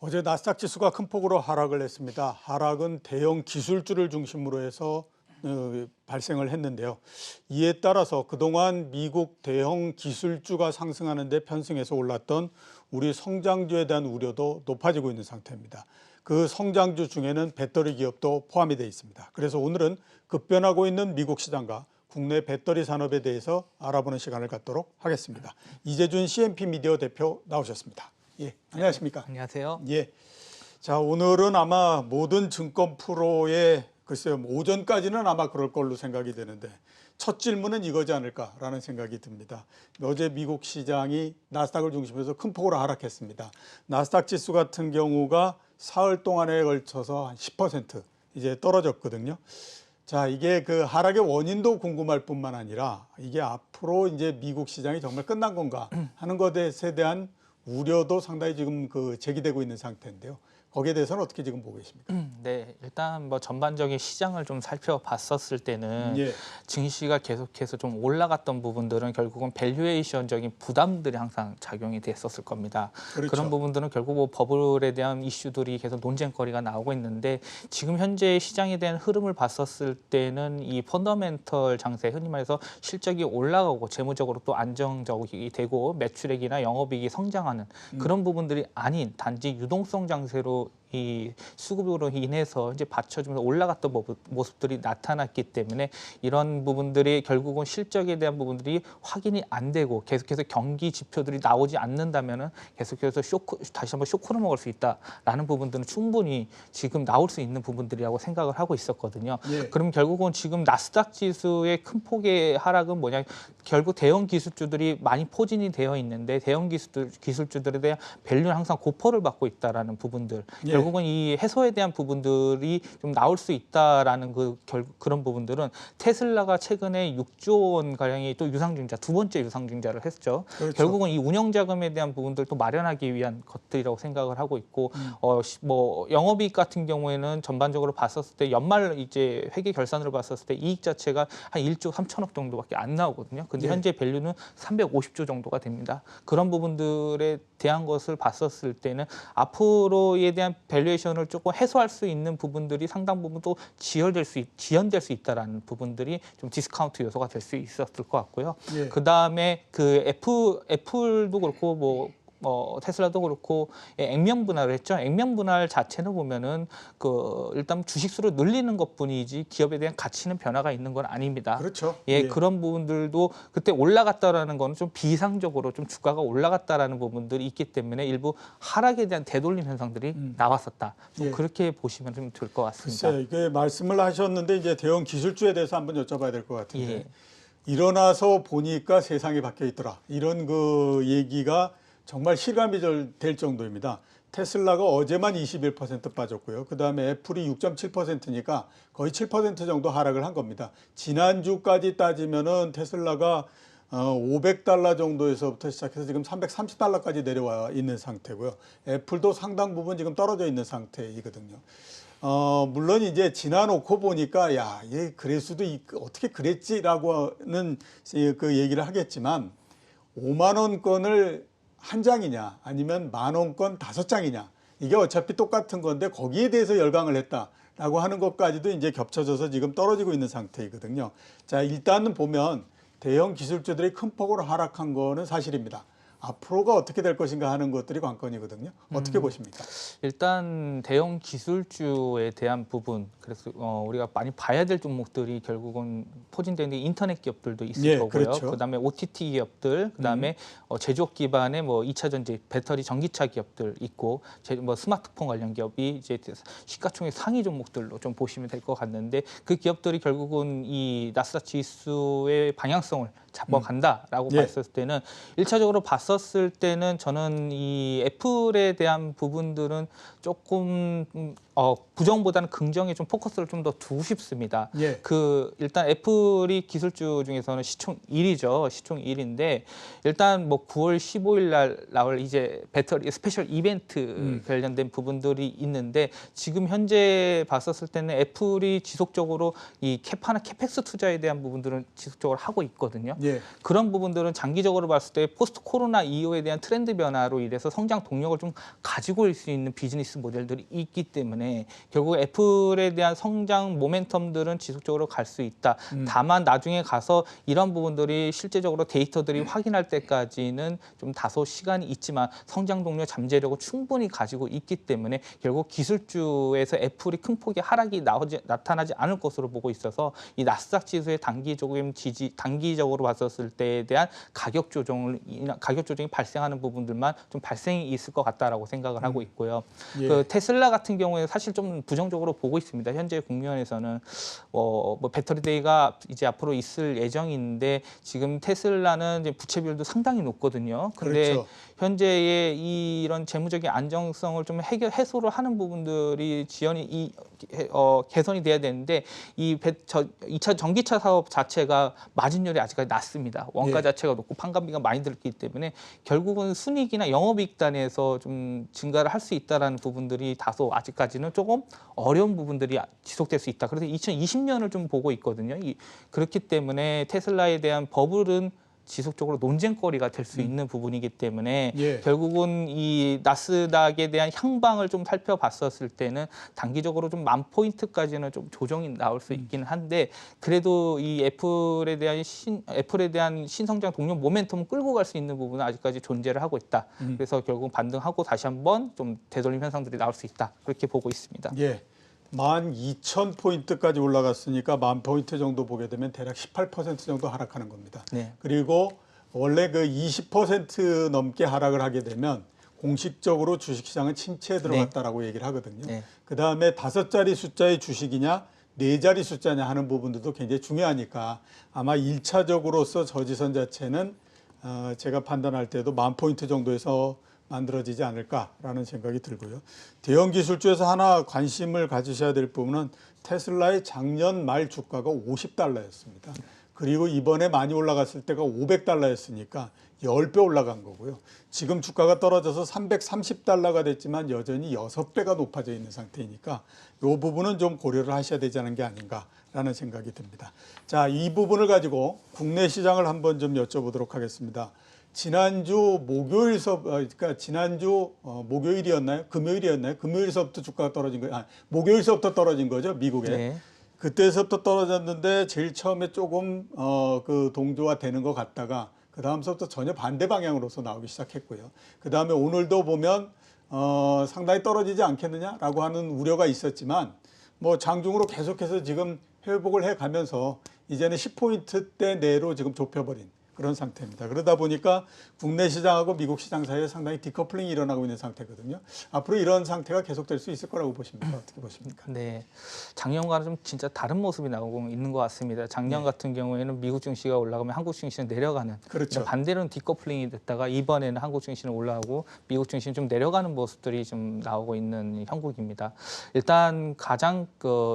어제 나스닥 지수가 큰 폭으로 하락을 했습니다. 하락은 대형 기술주를 중심으로 해서 발생을 했는데요. 이에 따라서 그동안 미국 대형 기술주가 상승하는 데 편승해서 올랐던 우리 성장주에 대한 우려도 높아지고 있는 상태입니다. 그 성장주 중에는 배터리 기업도 포함이 되어 있습니다. 그래서 오늘은 급변하고 있는 미국 시장과 국내 배터리 산업에 대해서 알아보는 시간을 갖도록 하겠습니다. 이재준 CNP 미디어 대표 나오셨습니다. 예, 안녕하십니까? 안녕하세요. 예. 자, 오늘은 아마 모든 증권 프로의 글쎄요, 오전까지는 아마 그럴 걸로 생각이 되는데 첫 질문은 이거지 않을까라는 생각이 듭니다. 어제 미국 시장이 나스닥을 중심으로 해서 큰 폭으로 하락했습니다. 나스닥 지수 같은 경우가 사흘 동안에 걸쳐서 한 10% 이제 떨어졌거든요. 자, 이게 그 하락의 원인도 궁금할 뿐만 아니라 이게 앞으로 이제 미국 시장이 정말 끝난 건가 하는 것에 대한 우려도 상당히 지금 제기되고 있는 상태인데요. 거기에 대해서는 어떻게 지금 보고 계십니까? 네, 일단 뭐 전반적인 시장을 좀 살펴봤었을 때는 예. 증시가 계속해서 좀 올라갔던 부분들은 결국은 밸류에이션적인 부담들이 항상 작용이 됐었을 겁니다. 그렇죠. 그런 부분들은 결국 뭐 버블에 대한 이슈들이 계속 논쟁거리가 나오고 있는데 지금 현재 시장에 대한 흐름을 봤었을 때는 이 펀더멘털 장세, 흔히 말해서 실적이 올라가고 재무적으로 또 안정적이 되고 매출액이나 영업이익이 성장하는 그런 부분들이 아닌 단지 유동성 장세로 이 수급으로 인해서 이제 받쳐주면서 올라갔던 모습들이 나타났기 때문에 이런 부분들이 결국은 실적에 대한 부분들이 확인이 안 되고 계속해서 경기 지표들이 나오지 않는다면은 계속해서 다시 한번 쇼크를 먹을 수 있다라는 부분들은 충분히 지금 나올 수 있는 부분들이라고 생각을 하고 있었거든요. 예. 그럼 결국은 지금 나스닥 지수의 큰 폭의 하락은 뭐냐? 결국 대형 기술주들이 많이 포진이 되어 있는데 대형 기술주들에 대한 밸류는 항상 고퍼를 받고 있다라는 부분들. 예. 결국은 이 해소에 대한 부분들이 좀 나올 수 있다라는 그런 부분들은 테슬라가 최근에 6조 원 가량의 또 유상증자, 두 번째 유상증자를 했죠. 그렇죠. 결국은 이 운영 자금에 대한 부분들도 마련하기 위한 것들이라고 생각을 하고 있고, 뭐 영업이익 같은 경우에는 전반적으로 봤었을 때 연말 이제 회계 결산으로 봤었을 때 이익 자체가 한 1조 3천억 정도밖에 안 나오거든요. 근데 예. 현재 밸류는 350조 정도가 됩니다. 그런 부분들에 대한 것을 봤었을 때는 앞으로에 대한 밸류에이션을 조금 해소할 수 있는 부분들이 상당 부분 또 지연될 수 있다라는 부분들이 좀 디스카운트 요소가 될 수 있었을 것 같고요. 예. 그 다음에 그 애플도 그렇고 뭐 테슬라도 그렇고 액면 분할을 했죠. 액면 분할 자체는 보면은 일단 주식수를 늘리는 것뿐이지 기업에 대한 가치는 변화가 있는 건 아닙니다. 그렇죠. 예, 예. 그런 부분들도 그때 올라갔다라는 거는 좀 비상적으로 좀 주가가 올라갔다라는 부분들이 있기 때문에 일부 하락에 대한 되돌림 현상들이 나왔었다. 좀 예. 그렇게 보시면 좀 될 것 같습니다. 글쎄요, 이게 말씀을 하셨는데 이제 대형 기술주에 대해서 한번 여쭤봐야 될 것 같은데 예. 일어나서 보니까 세상이 바뀌어 있더라. 이런 얘기가 정말 실감이 될 정도입니다. 테슬라가 어제만 21% 빠졌고요. 그다음에 애플이 6.7%니까 거의 7% 정도 하락을 한 겁니다. 지난주까지 따지면은 테슬라가 $500 정도에서부터 시작해서 지금 $330까지 내려와 있는 상태고요. 애플도 상당 부분 지금 떨어져 있는 상태이거든요. 물론 이제 지나놓고 보니까 야, 얘 그럴 수도 어떻게 그랬지라고는 그 얘기를 하겠지만 5만 원권을 한 장이냐 아니면 10,000원권 5장이냐 이게 어차피 똑같은 건데 거기에 대해서 열광을 했다라고 하는 것까지도 이제 겹쳐져서 지금 떨어지고 있는 상태이거든요. 자, 일단은 보면 대형 기술주들이 큰 폭으로 하락한 거는 사실입니다. 앞으로가 어떻게 될 것인가 하는 것들이 관건이거든요. 어떻게 보십니까? 일단 대형 기술주에 대한 부분, 그래서 우리가 많이 봐야 될 종목들이 결국은 포진되는 게 인터넷 기업들도 있을 예, 거고요. 그렇죠. 그다음에 OTT 기업들, 그다음에 제조업 기반의 뭐 2차 전지, 배터리, 전기차 기업들 있고, 뭐 스마트폰 관련 기업이 이제 시가총액 상위 종목들로 좀 보시면 될 것 같는데 그 기업들이 결국은 이 나스닥 지수의 방향성을 잡아간다라고 예. 봤을 때는 1차적으로 봤었을 때는 저는 이 애플에 대한 부분들은 조금 부정보다는 긍정에 좀 포커스를 좀 더 두고 싶습니다. 예. 일단 애플이 기술주 중에서는 시총 1위죠. 시총 1위인데 일단 뭐 9월 15일 날 나올 이제 배터리 스페셜 이벤트 관련된 부분들이 있는데 지금 현재 봤었을 때는 애플이 지속적으로 이 캐파나 캐펙스 투자에 대한 부분들은 지속적으로 하고 있거든요. 예. 그런 부분들은 장기적으로 봤을 때 포스트 코로나 이후에 대한 트렌드 변화로 인해서 성장 동력을 좀 가지고 올 수 있는 비즈니스 모델들이 있기 때문에 결국 애플에 대한 성장 모멘텀들은 지속적으로 갈 수 있다. 다만 나중에 가서 이런 부분들이 실제적으로 데이터들이 확인할 때까지는 좀 다소 시간이 있지만 성장 동력 잠재력을 충분히 가지고 있기 때문에 결국 기술주에서 애플이 큰 폭의 하락이 나타나지 않을 것으로 보고 있어서 이 나스닥 지수의 단기적으로 봤었을 때에 대한 가격 조정이 발생하는 부분들만 좀 발생이 있을 것 같다라고 생각을 하고 있고요. 예. 그 테슬라 같은 경우에 사실 좀 부정적으로 보고 있습니다. 현재 국면에서는 뭐 배터리 데이가 이제 앞으로 있을 예정인데 지금 테슬라는 이제 부채 비율도 상당히 높거든요. 근데 그렇죠. 현재의 이런 재무적인 안정성을 좀 해소를 하는 부분들이 개선이 돼야 되는데 이 2차 전기차 사업 자체가 마진율이 아직까지 낮습니다. 원가 예. 자체가 높고 판관비가 많이 들기 때문에 결국은 순이익이나 영업이익 단에서 좀 증가를 할 수 있다라는 부분들이 다소 아직까지는 조금 어려운 부분들이 지속될 수 있다. 그래서 2020년을 좀 보고 있거든요. 그렇기 때문에 테슬라에 대한 버블은 지속적으로 논쟁거리가 될 수 있는 부분이기 때문에 예. 결국은 이 나스닥에 대한 향방을 좀 살펴봤었을 때는 단기적으로 좀 10,000포인트까지는 좀 조정이 나올 수 있기는 한데 그래도 이 애플에 대한 신성장 동력 모멘텀을 끌고 갈 수 있는 부분은 아직까지 존재를 하고 있다. 그래서 결국 반등하고 다시 한번 좀 되돌림 현상들이 나올 수 있다. 그렇게 보고 있습니다. 예. 12,000포인트까지 올라갔으니까 10,000포인트 정도 보게 되면 대략 18% 정도 하락하는 겁니다. 네. 그리고 원래 그 20% 넘게 하락을 하게 되면 공식적으로 주식시장은 침체에 들어갔다라고 얘기를 하거든요. 네. 그다음에 5자리 숫자의 주식이냐 4자리 숫자냐 하는 부분들도 굉장히 중요하니까 아마 1차적으로서 저지선 자체는 제가 판단할 때도 10,000포인트 정도에서 만들어지지 않을까라는 생각이 들고요. 대형 기술주에서 하나 관심을 가지셔야 될 부분은 테슬라의 작년 말 주가가 $50였습니다. 그리고 이번에 많이 올라갔을 때가 $500였으니까 10배 올라간 거고요. 지금 주가가 떨어져서 $330가 됐지만 여전히 6배가 높아져 있는 상태이니까 이 부분은 좀 고려를 하셔야 되지 않은 게 아닌가라는 생각이 듭니다. 자, 이 부분을 가지고 국내 시장을 한번 좀 여쭤보도록 하겠습니다. 지난주 목요일이었나요? 금요일이었나요? 금요일서부터 주가가 떨어진 거예요. 목요일서부터 떨어진 거죠, 미국에. 네. 그때서부터 떨어졌는데 제일 처음에 조금 그 동조가 되는 것 같다가 그 다음서부터 전혀 반대 방향으로서 나오기 시작했고요. 그 다음에 오늘도 보면 상당히 떨어지지 않겠느냐라고 하는 우려가 있었지만 뭐 장중으로 계속해서 지금 회복을 해가면서 이제는 10포인트대 내로 지금 좁혀버린 그런 상태입니다. 그러다 보니까 국내 시장하고 미국 시장 사이에 상당히 디커플링이 일어나고 있는 상태거든요. 앞으로 이런 상태가 계속될 수 있을 거라고 보십니까? 어떻게 보십니까? 네, 작년과는 좀 진짜 다른 모습이 나오고 있는 것 같습니다. 작년 같은 경우에는 미국 증시가 올라가면 한국 증시는 내려가는, 그렇죠. 반대로는 디커플링이 됐다가 이번에는 한국 증시는 올라가고 미국 증시는 좀 내려가는 모습들이 좀 나오고 있는 형국입니다. 일단 가장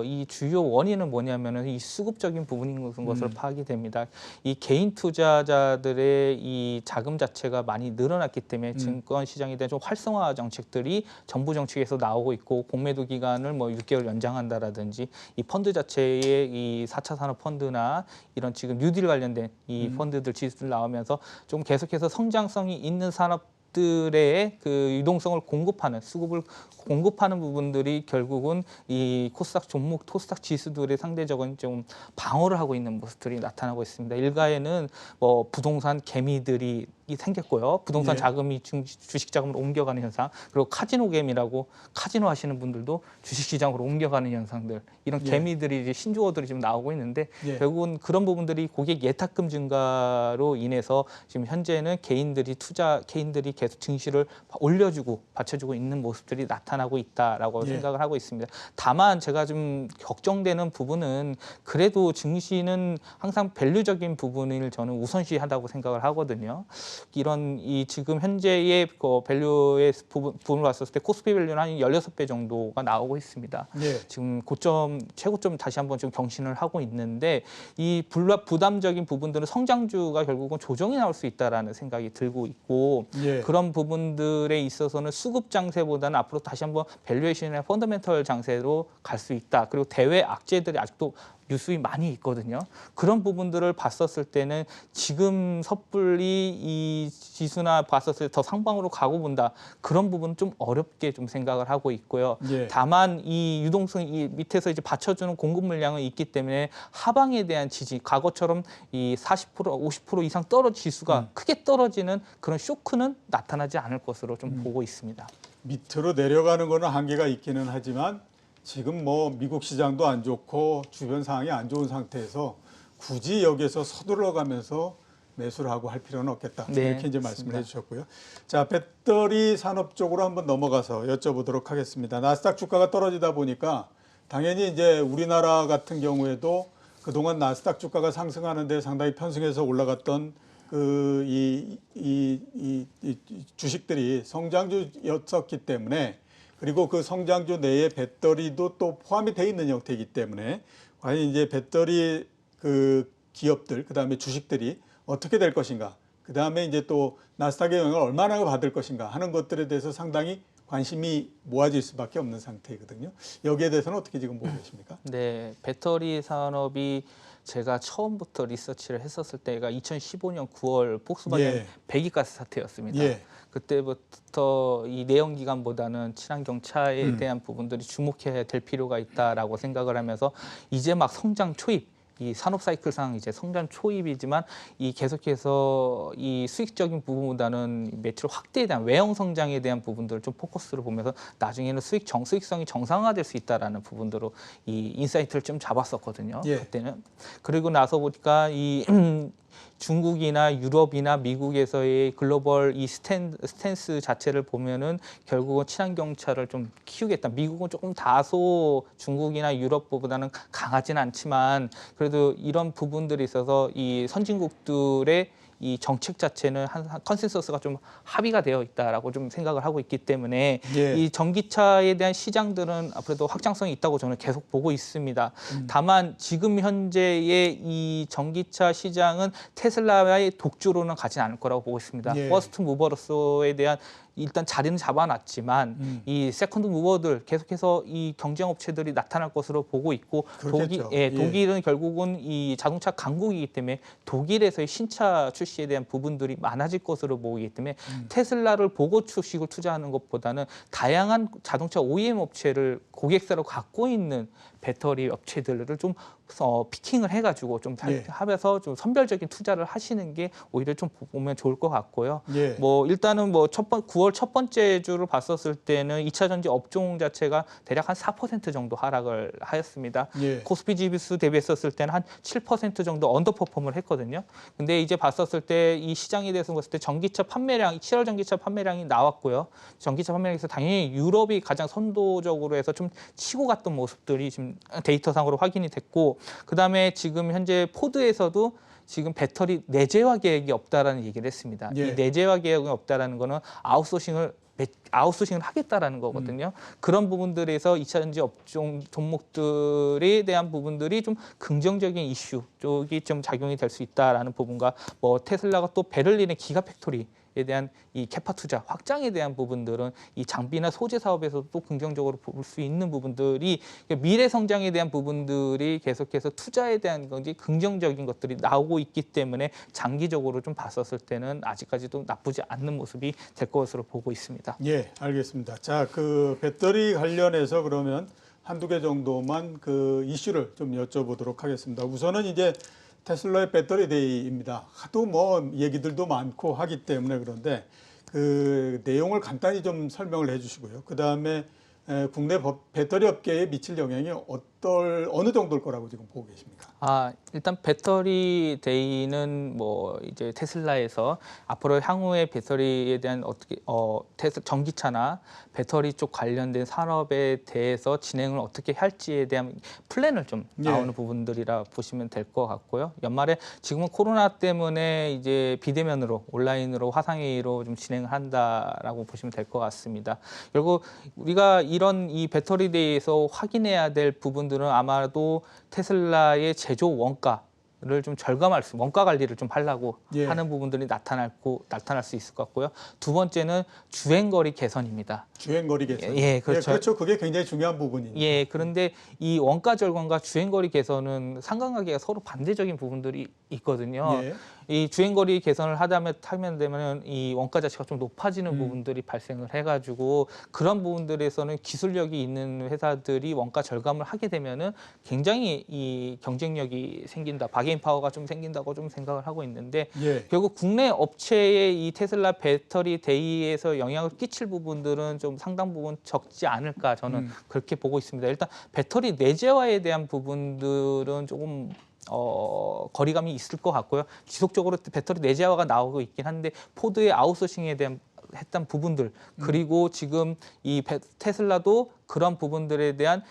이 주요 원인은 뭐냐면은 이 수급적인 부분인 것으로 파악이 됩니다. 이 개인 투자자들의 이 자금 자체가 많이 늘어났기 때문에 증권 시장에 대한 좀 활성화 정책들이 정부 정책에서 나오고 있고 공매도 기간을 뭐 6개월 연장한다라든지 이 펀드 자체의 이 4차 산업 펀드나 이런 지금 뉴딜 관련된 이 펀드들 지수들 나오면서 좀 계속해서 성장성이 있는 산업들의 그 유동성을 공급하는 수급을 공급하는 부분들이 결국은 이 코스닥 종목, 코스닥 지수들의 상대적인 좀 방어를 하고 있는 모습들이 나타나고 있습니다. 일가에는 뭐 부동산 개미들이 생겼고요. 부동산 자금이 주식 자금으로 옮겨가는 현상, 그리고 카지노겜이라고 카지노 하시는 분들도 주식 시장으로 옮겨가는 현상들, 이런 개미들이 이제 신조어들이 지금 나오고 있는데 결국은 그런 부분들이 고객 예탁금 증가로 인해서 지금 현재는 개인들이 계속 증시를 올려주고 받쳐주고 있는 모습들이 나타나고 있다라고 예. 생각을 하고 있습니다. 다만 제가 좀 걱정되는 부분은 그래도 증시는 항상 밸류적인 부분을 저는 우선시하다고 생각을 하거든요. 이런 이 지금 현재의 그 밸류의 부분을 봤을 때 코스피 밸류는 한 16배 정도가 나오고 있습니다. 예. 지금 고점 최고점 다시 한번 좀 경신을 하고 있는데 이 부담적인 부분들은 성장주가 결국은 조정이 나올 수 있다라는 생각이 들고 있고 예. 그런 부분들에 있어서는 수급 장세보다는 앞으로 다시 한번 밸류에이션의 펀더멘털 장세로 갈 수 있다. 그리고 대외 악재들이 아직도 뉴스이 많이 있거든요. 그런 부분들을 봤었을 때는 지금 섣불리 이 지수나 봤었을 때 더 상방으로 가고 본다. 그런 부분 좀 어렵게 좀 생각을 하고 있고요. 예. 다만 이 유동성 이 밑에서 이제 받쳐주는 공급 물량은 있기 때문에 하방에 대한 지지, 과거처럼 이 40%, 50% 이상 지수가 크게 떨어지는 그런 쇼크는 나타나지 않을 것으로 좀 보고 있습니다. 밑으로 내려가는 거는 한계가 있기는 하지만 지금 뭐 미국 시장도 안 좋고 주변 상황이 안 좋은 상태에서 굳이 여기에서 서둘러가면서 매수를 하고 할 필요는 없겠다. 네, 이렇게 이제 말씀을 해주셨고요. 자, 배터리 산업 쪽으로 한번 넘어가서 여쭤보도록 하겠습니다. 나스닥 주가가 떨어지다 보니까 당연히 이제 우리나라 같은 경우에도 그동안 나스닥 주가가 상승하는데 상당히 편승해서 올라갔던 이 주식들이 성장주였었기 때문에 그리고 그 성장주 내에 배터리도 또 포함이 돼 있는 형태이기 때문에 과연 이제 배터리 그 기업들 그다음에 주식들이 어떻게 될 것인가, 그다음에 이제 또 나스닥의 영향을 얼마나 받을 것인가 하는 것들에 대해서 상당히 관심이 모아질 수밖에 없는 상태이거든요. 여기에 대해서는 어떻게 지금 보고 계십니까? 네, 배터리 산업이 제가 처음부터 리서치를 했었을 때가 2015년 9월 폭스바겐 예. 배기가스 사태였습니다. 예. 그때부터 이 내연 기관보다는 친환경 차에 대한 부분들이 주목해야 될 필요가 있다라고 생각을 하면서 이제 막 성장 초입, 이 산업 사이클상 이제 성장 초입이지만 이 계속해서 이 수익적인 부분보다는 매출 확대에 대한 외형 성장에 대한 부분들을 좀 포커스를 보면서 나중에는 수익성이 정상화될 수 있다라는 부분으로 이 인사이트를 좀 잡았었거든요. 예. 그때는. 그리고 나서 보니까 이 중국이나 유럽이나 미국에서의 글로벌 이 스탠스 자체를 보면은 결국은 친환경차를 좀 키우겠다. 미국은 조금 다소 중국이나 유럽보다는 강하진 않지만 그래도 이런 부분들이 있어서 이 선진국들의 이 정책 자체는 한 컨센서스가 좀 합의가 되어 있다라고 좀 생각을 하고 있기 때문에 예. 이 전기차에 대한 시장들은 앞으로도 확장성이 있다고 저는 계속 보고 있습니다. 다만 지금 현재의 이 전기차 시장은 테슬라의 독주로는 가지 않을 거라고 보고 있습니다. 예. 퍼스트 무버로서에 대한 일단 자리는 잡아놨지만 이 세컨드 무버들 계속해서 이 경쟁 업체들이 나타날 것으로 보고 있고 그렇겠죠. 독일은 결국은 이 자동차 강국이기 때문에 독일에서의 신차 출시에 대한 부분들이 많아질 것으로 보이기 때문에 테슬라를 보고 주식을 투자하는 것보다는 다양한 자동차 OEM 업체를 고객사로 갖고 있는 배터리 업체들을 좀 피킹을 해가지고 좀 예. 하면서 좀 선별적인 투자를 하시는 게 오히려 좀 보면 좋을 것 같고요. 예. 뭐 일단은 뭐 9월 첫 번째 주를 봤었을 때는 2차 전지 업종 자체가 대략 한 4% 정도 하락을 하였습니다. 예. 코스피 지수 대비했었을 때는 한 7% 정도 언더퍼폼을 했거든요. 근데 이제 봤었을 때 이 시장에 대해서 봤을 때 전기차 판매량, 7월 전기차 판매량이 나왔고요. 전기차 판매량에서 당연히 유럽이 가장 선도적으로 해서 좀 치고 갔던 모습들이 지금 데이터상으로 확인이 됐고, 그다음에 지금 현재 포드에서도 지금 배터리 내재화 계획이 없다라는 얘기를 했습니다. 예. 이 내재화 계획이 없다라는 거는 아웃소싱을 하겠다라는 거거든요. 그런 부분들에서 2차 전지 업종 종목들에 대한 부분들이 좀 긍정적인 이슈 쪽이 좀 작용이 될 수 있다라는 부분과 뭐 테슬라가 또 베를린의 기가 팩토리에 대한 이 캐파 투자 확장에 대한 부분들은 이 장비나 소재 사업에서도 또 긍정적으로 볼 수 있는 부분들이 미래 성장에 대한 부분들이 계속해서 투자에 대한 건지 긍정적인 것들이 나오고 있기 때문에 장기적으로 좀 봤었을 때는 아직까지도 나쁘지 않는 모습이 될 것으로 보고 있습니다. 예, 알겠습니다. 자, 그 배터리 관련해서 그러면 한두 개 정도만 그 이슈를 좀 여쭤보도록 하겠습니다. 우선은 이제 테슬라의 배터리 데이입니다. 하도 뭐 얘기들도 많고 하기 때문에 그런데 그 내용을 간단히 좀 설명을 해주시고요. 그 다음에 국내 배터리 업계에 미칠 영향이 어느 정도일 거라고 지금 보고 계십니까? 일단 배터리 데이는 뭐 이제 테슬라에서 앞으로 향후에 배터리에 대한 전기차나 배터리 쪽 관련된 산업에 대해서 진행을 어떻게 할지에 대한 플랜을 좀 나오는 부분들이라 보시면 될 것 같고요. 연말에 지금은 코로나 때문에 이제 비대면으로 온라인으로 화상회의로 좀 진행을 한다라고 보시면 될 것 같습니다. 그리고 우리가 이 배터리 데이에서 확인해야 될 부분들은 아마도 테슬라의 제조 원가를 좀 원가 관리를 좀 하려고 하는 부분들이 나타날 수 있을 것 같고요. 두 번째는 주행거리 개선입니다. 주행거리 개선. 그렇죠. 그렇죠. 그게 굉장히 중요한 부분입니다. 그런데 이 원가 절감과 주행거리 개선은 상관관계가 서로 반대적인 부분들이 있거든요. 이 주행거리 개선을 하면 되면 이 원가 자체가 좀 높아지는 부분들이 발생을 해가지고 그런 부분들에서는 기술력이 있는 회사들이 원가 절감을 하게 되면은 굉장히 이 경쟁력이 생긴다, 바게인 파워가 좀 생긴다고 좀 생각을 하고 있는데 결국 국내 업체의 이 테슬라 배터리 데이에서 영향을 끼칠 부분들은 좀 상당 부분 적지 않을까 저는 그렇게 보고 있습니다. 일단 배터리 내재화에 대한 부분들은 조금 거리감이 있을 것 같고요. 지속적으로 배터리 내재화가 나오고 있긴 한데 포드의 아웃소싱에 대한 했던 부분들 그리고 지금 이 테슬라도 그런 부분들에 대한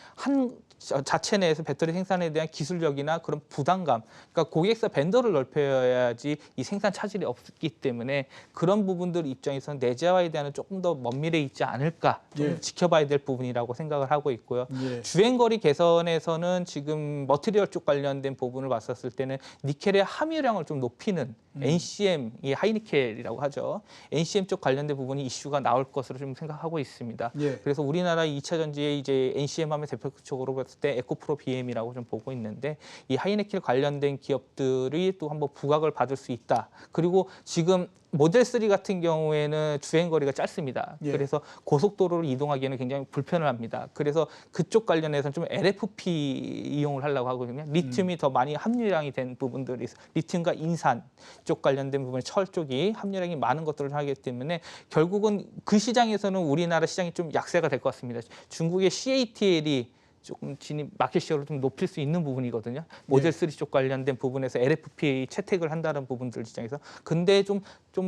자체 내에서 배터리 생산에 대한 기술력이나 그런 부담감, 그러니까 고객사 벤더를 넓혀야지 이 생산 차질이 없기 때문에 그런 부분들 입장에서는 내재화에 대한 조금 더 먼 미래에 있지 않을까 좀 지켜봐야 될 부분이라고 생각을 하고 있고요. 주행거리 개선에서는 지금 머티리얼 쪽 관련된 부분을 봤었을 때는 니켈의 함유량을 좀 높이는 NCM, 이 하이니켈이라고 하죠. NCM 쪽 관련된 부분이 이슈가 나올 것으로 좀 생각하고 있습니다. 그래서 우리나라 2차 전지에 이제 NCM 하면 대표적으로 봤을 때 에코프로 BM이라고 좀 보고 있는데 이 하이니켈 관련된 기업들이 또 한번 부각을 받을 수 있다. 그리고 지금 모델 3 같은 경우에는 주행거리가 짧습니다. 그래서 고속도로를 이동하기에는 굉장히 불편을 합니다. 그래서 그쪽 관련해서는 좀 LFP 이용을 하려고 하거든요. 리튬이 더 많이 함유량이 된 부분들이 있어요. 리튬과 인산 쪽 관련된 부분, 철 쪽이 함유량이 많은 것들을 하기 때문에 결국은 그 시장에서는 우리나라 시장이 좀 약세가 될 것 같습니다. 중국의 CATL이 조금 마켓 시어를 좀 높일 수 있는 부분이거든요. 모델 3 쪽 관련된 부분에서 LFP 채택을 한다는 부분들 시장에서. 근데 좀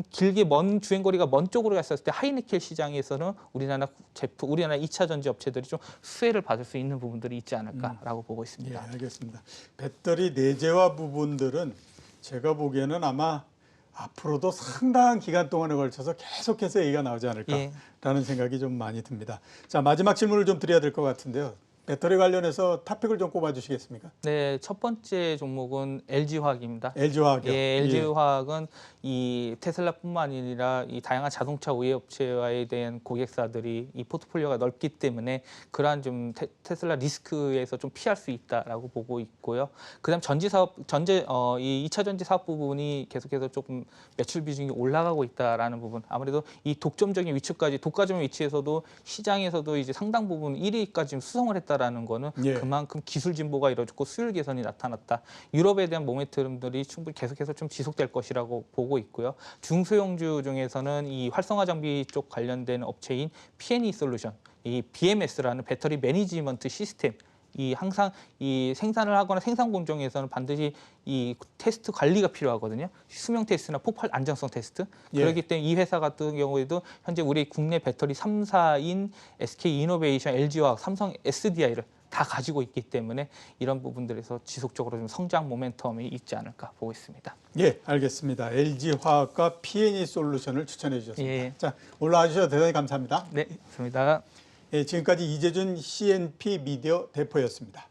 길게 주행거리가 먼 쪽으로 갔었을 때 하이니켈 시장에서는 우리나라 2차 전지 업체들이 좀 수혜를 받을 수 있는 부분들이 있지 않을까라고 보고 있습니다. 알겠습니다. 배터리 내재화 부분들은 제가 보기에는 아마 앞으로도 상당한 기간 동안에 걸쳐서 계속해서 얘기가 나오지 않을까라는 생각이 좀 많이 듭니다. 자, 마지막 질문을 좀 드려야 될 것 같은데요. 배터리 관련해서 탑픽을 좀 꼽아주시겠습니까? 네, 첫 번째 종목은 LG화학입니다. LG화학이요. LG화학은 이 테슬라뿐만 아니라 이 다양한 자동차 우회 업체와에 대한 고객사들이 이 포트폴리오가 넓기 때문에 그러한 좀 테슬라 리스크에서 좀 피할 수 있다라고 보고 있고요. 그다음 이 2차 전지 사업 부분이 계속해서 조금 매출 비중이 올라가고 있다라는 부분. 아무래도 이 독점적인 위치까지 독과점 위치에서도 시장에서도 이제 상당 부분 1위까지 수성을 했다라는 거는 그만큼 기술 진보가 이루어졌고 수율 개선이 나타났다. 유럽에 대한 모멘텀들이 충분히 계속해서 좀 지속될 것이라고 보고 있고요. 중소형주 중에서는 이 활성화 장비 쪽 관련된 업체인 P&E 솔루션, 이 BMS라는 배터리 매니지먼트 시스템, 항상 이 생산을 하거나 생산 공정에서는 반드시 이 테스트 관리가 필요하거든요. 수명 테스트나 폭발 안정성 테스트. 그렇기 때문에 이 회사 같은 경우에도 현재 우리 국내 배터리 3사인 SK 이노베이션, LG화학, 삼성 SDI를 다 가지고 있기 때문에 이런 부분들에서 지속적으로 좀 성장 모멘텀이 있지 않을까 보고 있습니다. 알겠습니다. LG화학과 P&E 솔루션을 추천해 주셨습니다. 자, 올라와 주셔서 대단히 감사합니다. 네, 감사합니다. 지금까지 이재준 CNP 미디어 대표였습니다.